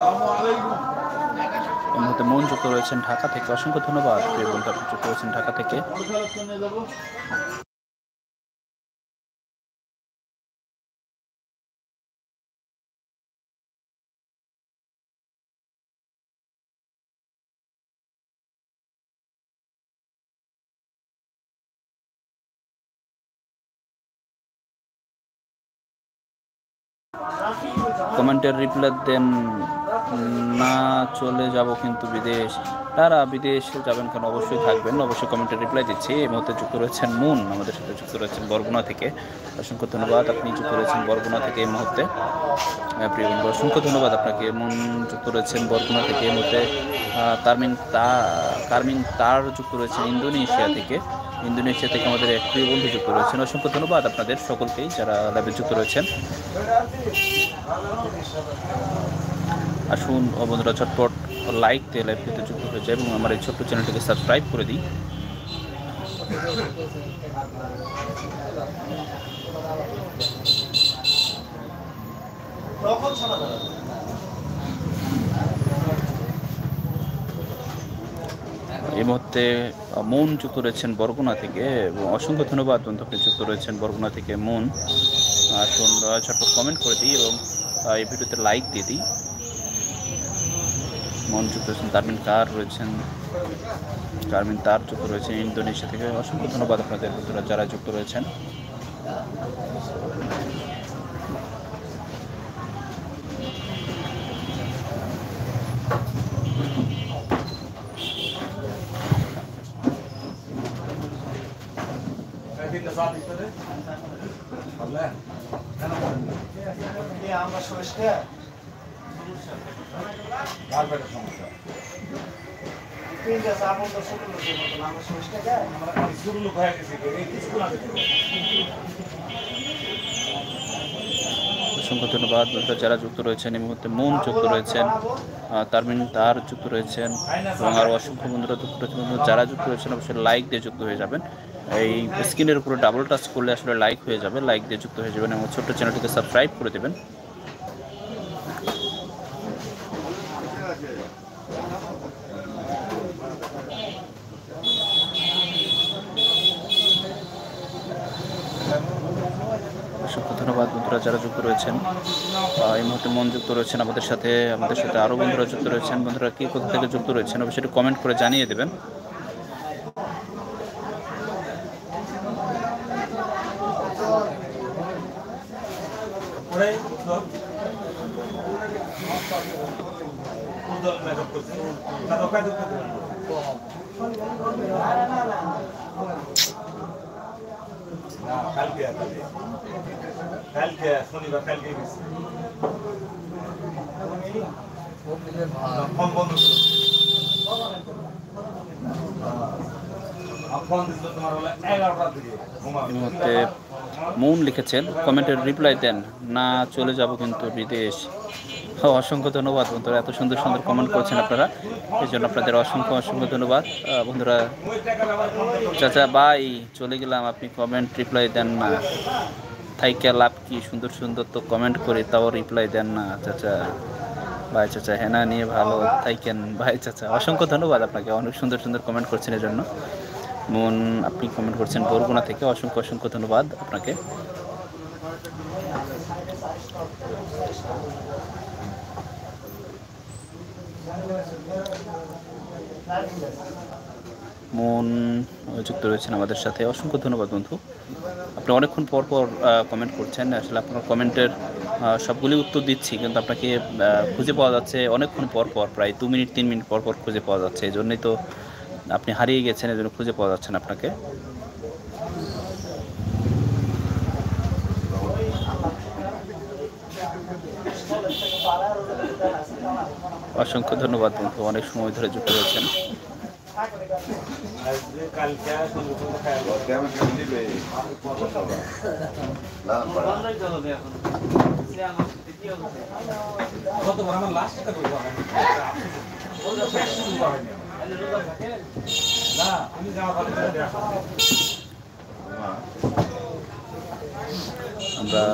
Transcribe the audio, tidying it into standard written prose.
এই মুহূর্তে মন যুক্ত রয়েছেন ঢাকা থেকে, অসংখ্য ধন্যবাদ। প্রিয় বন্ধু, আপনি যুক্ত রয়েছেন ঢাকা থেকে। কমেন্টের রিপ্লাই দেন না, চলে যাব কিন্তু বিদেশ। তারা বিদেশে যাবেন কেন, অবশ্যই থাকবেন, অবশ্যই কমেন্টের রিপ্লাই দিচ্ছি। এই মুহূর্তে যুক্ত রয়েছেন মুন, আমাদের সাথে যুক্ত রয়েছেন বরগুনা থেকে, অসংখ্য ধন্যবাদ। আপনি যুক্ত রয়েছেন বরগুনা থেকে এই মুহূর্তে। প্রিয় বন্ধু, অসংখ্য ধন্যবাদ আপনাকে। মুন যুক্ত রয়েছেন বরগুনা থেকে এই মুহূর্তে। কারমিন তার যুক্ত রয়েছেন ইন্দোনেশিয়া থেকে। ইন্দোনেশিয়া থেকে আমাদের এক প্রিয় বন্ধু যুক্ত রয়েছেন। অসংখ্য ধন্যবাদ আপনাদের সকলকেই যারা লাইভে যুক্ত রয়েছেন। আসুন বন্ধুরা, ঝটপট লাইক দিয়ে লাইভটিতে যুক্ত হয়ে যায় এবং আমার এই ছোট্ট চ্যানেলটিকে সাবস্ক্রাইব করে দিই। এই মুহূর্তে মন যুক্ত রয়েছেন বরগুনা থেকে এবং অসংখ্য ধন্যবাদ বন্ধু, আপনি যুক্ত রয়েছেন বরগুনা থেকে মন। আসুন ঝটপট কমেন্ট করে দিই এবং এই ভিডিওতে লাইক দিয়ে দিই। মন যুক্ত রয়েছেন কারমিন তার যুক্ত রয়েছেন ইন্দোনেশিয়া থেকে। অসংখ্য ধন্যবাদ আপনাদের বন্ধুরা যারা যুক্ত রয়েছেন। অসংখ্য ধন্যবাদ যারা যুক্ত রয়েছেন। এই মুহূর্তে মন যুক্ত রয়েছেন, তারমিন তার যুক্ত রয়েছেন এবং আরও অসংখ্য বন্ধুরা যুক্ত রয়েছেন। যারা যুক্ত রয়েছেন অবশ্যই লাইক দিয়ে যুক্ত হয়ে যাবেন। এই স্ক্রিনের উপরে ডাবল টাচ করলে আসলে লাইক হয়ে যাবে, লাইক দিয়ে যুক্ত হয়ে যাবেন এবং ছোট্ট চ্যানেলটিকে সাবস্ক্রাইব করে দেবেন। অসংখ্য ধন্যবাদ বন্ধুরা যারা যুক্ত রয়েছেন। এই মুহূর্তে মন যুক্ত রয়েছেন আমাদের সাথে আরও বন্ধুরা যুক্ত রয়েছেন। বন্ধুরা কি কোথা থেকে যুক্ত রয়েছেন অবশ্যই একটু কমেন্ট করে জানিয়ে দেবেন। কালকে শনিবার কালকে গেছি ফোন বন্ধ ছিল। এই মুহূর্তে মন লিখেছেন কমেন্টের রিপ্লাই দেন না, চলে যাব কিন্তু বিদেশ। অসংখ্য ধন্যবাদ বন্ধুরা, এত সুন্দর সুন্দর কমেন্ট করছেন আপনারা, এই জন্য আপনাদের অসংখ্য ধন্যবাদ বন্ধুরা। চাচা বাই চলে গেলাম, আপনি কমেন্ট রিপ্লাই দেন না, থাইকা লাভ কি, সুন্দর সুন্দর তো কমেন্ট করে তাও রিপ্লাই দেন না চাচা। ভাই চাচা হেনা নিয়ে ভালো থাইকেন ভাই চাচা। অসংখ্য ধন্যবাদ আপনাকে, অনেক সুন্দর সুন্দর কমেন্ট করছেন এর জন্য। মন আপনি কমেন্ট করছেন বরগুনা থেকে, অসংখ্য ধন্যবাদ আপনাকে। মন যুক্ত রয়েছেন আমাদের সাথে, অসংখ্য ধন্যবাদ বন্ধু। আপনি অনেকক্ষণ পর পর কমেন্ট করছেন, আসলে আপনার কমেন্টের সবগুলি উত্তর দিচ্ছি কিন্তু আপনাকে খুঁজে পাওয়া যাচ্ছে অনেকক্ষণ পর পর, প্রায় 2 মিনিট 3 মিনিট পর পর খুঁজে পাওয়া যাচ্ছে। এই জন্যই তো আপনি হারিয়ে গেছেন, এই জন্য খুঁজে পাওয়া যাচ্ছে না আপনাকে। অসংখ্য ধন্যবাদ বন্ধু, অনেক সময় ধরে যুক্ত রয়েছেন। আমরা